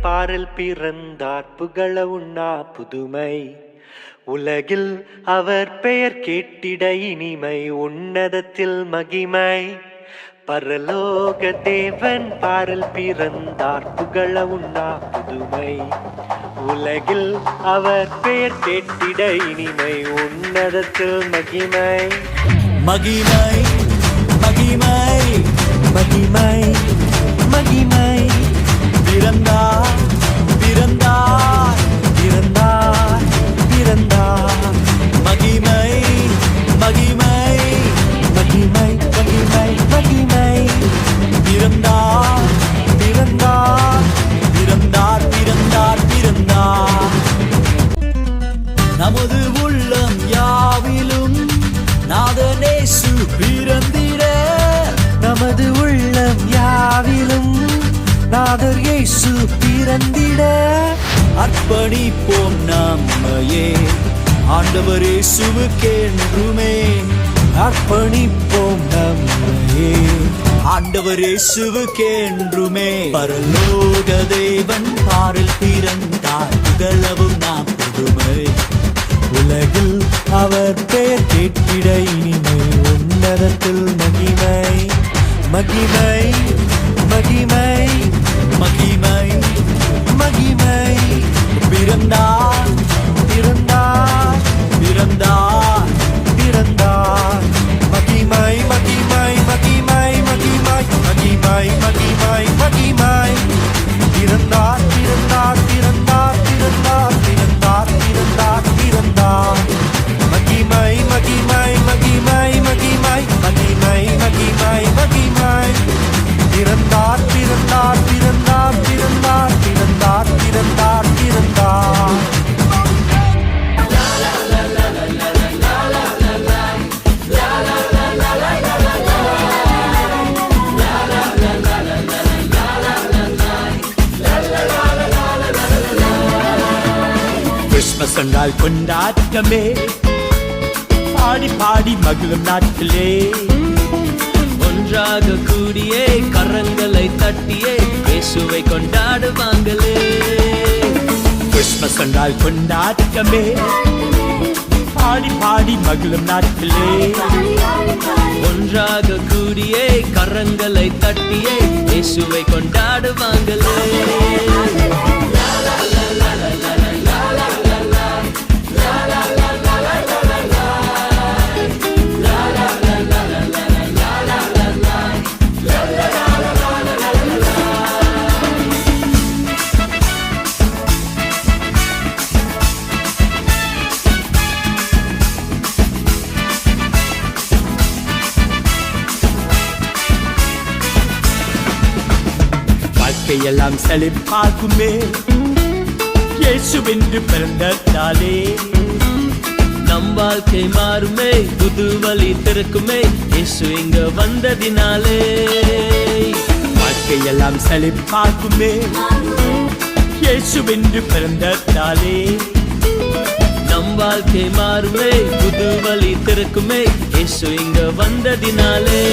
பாரில் பிறந்தார் புகழ உண்ணா புதுமை. உலகில் அவர் பெயர் கேட்டிட இனிமை, உன்னதத்தில் மகிமை. பரலோக தேவன் பாரில் பிறந்தார் புகழ உண்ணா புதுமை. உலகில் அவர் பெயர் கேட்டிட இனிமை, உன்னதத்தில் மகிமை. மகிமை மகிமை மகிமை மகிமை. பிறந்தார் பிறந்தார் பிறந்தார் பிறந்தார். மகிமை மகிமை மகிமை மகிமை மகிமை. பிறந்தார் பிறந்தார் பிறந்தார் பிறந்தார் பிறந்தார். நமது உள்ளம் யாவிலும் நாதனேசு பிறந்திட, நமது உள்ளம் யாவிலும் நாதர் இயேசு பிறந்திட. அர்ப்பணிப்போம் நம்மையே ஆண்டவர் இயேசுவுக்கென்றுமே. அர்ப்பணிப்போம் நம்மையே ஆண்டவர் இயேசுவுக்கென்றுமே. பரலோக தேவன் பாரில் பிறந்தார் புகழவும் நாம் புதுமை. உலகில் அவர் பெயர் கேட்டிட இனிமை, உன்னதத்தில் மகிமை. மகிமை மகிமை மகிமை மகிமை. பிறந்தார் பிறந்தார் பிறந்தார் பிறந்தார். மகிமை மகிமை மகிமை மகிமை மகிமை மகிமை மகிமை. பிறந்தார் பிறந்தார் பிறந்தார் பிறந்தார் பிறந்தார் பிறந்தார் பிறந்தார். மகிமை மகிமை மகிமை மகிமை மகிமை மகிமை மகிமை. பிறந்தார் பிறந்தார் பிறந்தார் பிறந்தார் பிறந்தார் பிறந்தார் பிறந்தார். கிறிஸ்மஸ் என்றால் கொண்டாட்டமே, பாடி பாடி மகிழும் நாட்டிலே. ஒன்றாக கூடியே கரங்களை தட்டியே இயேசுவை கொண்டாடுவாங்களே. கிறிஸ்மஸ் என்றால் கொண்டாட்டமே, பாடி பாடி மகிழும் நாட்டிலே. ஒன்றாக கூடியே கரங்களை தட்டியே இயேசுவை கொண்டாடுவாங்களே. வாழ்க்கையெல்லாம் செழிப்பாகுமே இயேசுவென்று பிறந்ததாலே. நம் வாழ்க்கை மாறுமே, புது வழி திறக்குமே இயேசு இங்க வந்ததினாலே. வாழ்க்கையெல்லாம் செழிப்பாகுமே இயேசுவென்று பிறந்ததாலே. நம் வாழ்க்கை மாறுமே, புது வழி திறக்குமே இயேசு இங்க வந்ததினாலே.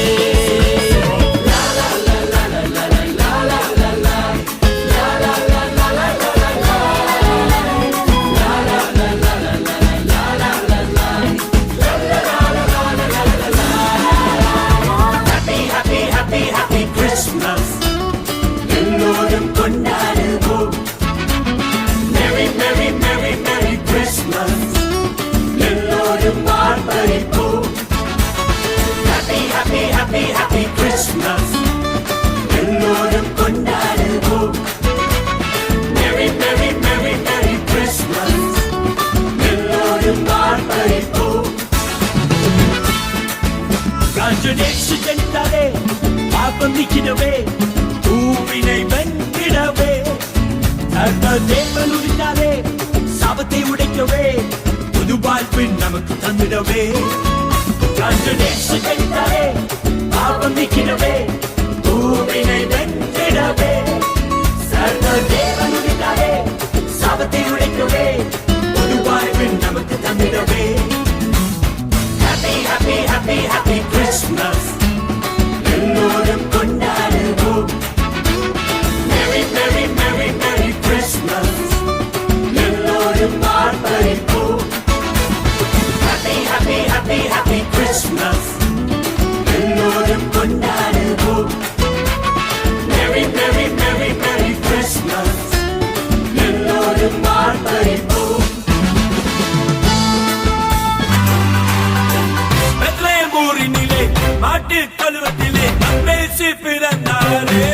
பாபம் நீக்கிடவே, ஊவினை வென்றிடவே, தேவன் உரித்தாலே சாபத்தை உடைக்கவே, புது வாழ்வு நமக்கு தந்திடவே. பாபம் நீக்கிடவே, ஊவினை வென்றிடவே, தேவன் உரித்தாலே சாபத்தை உடைக்கவே, புது வாழ்வு நமக்கு தந்திடவே. Happy, happy, happy, happy Christmas. எல்லோரும் கொண்டாடுவோம். Merry, merry, merry, merry Christmas. ஆர்ப்பரிப்போம். பெத்லகேம் ஊரினிலே மாட்டு கழுவத்திலே பேசி பிறந்தாரே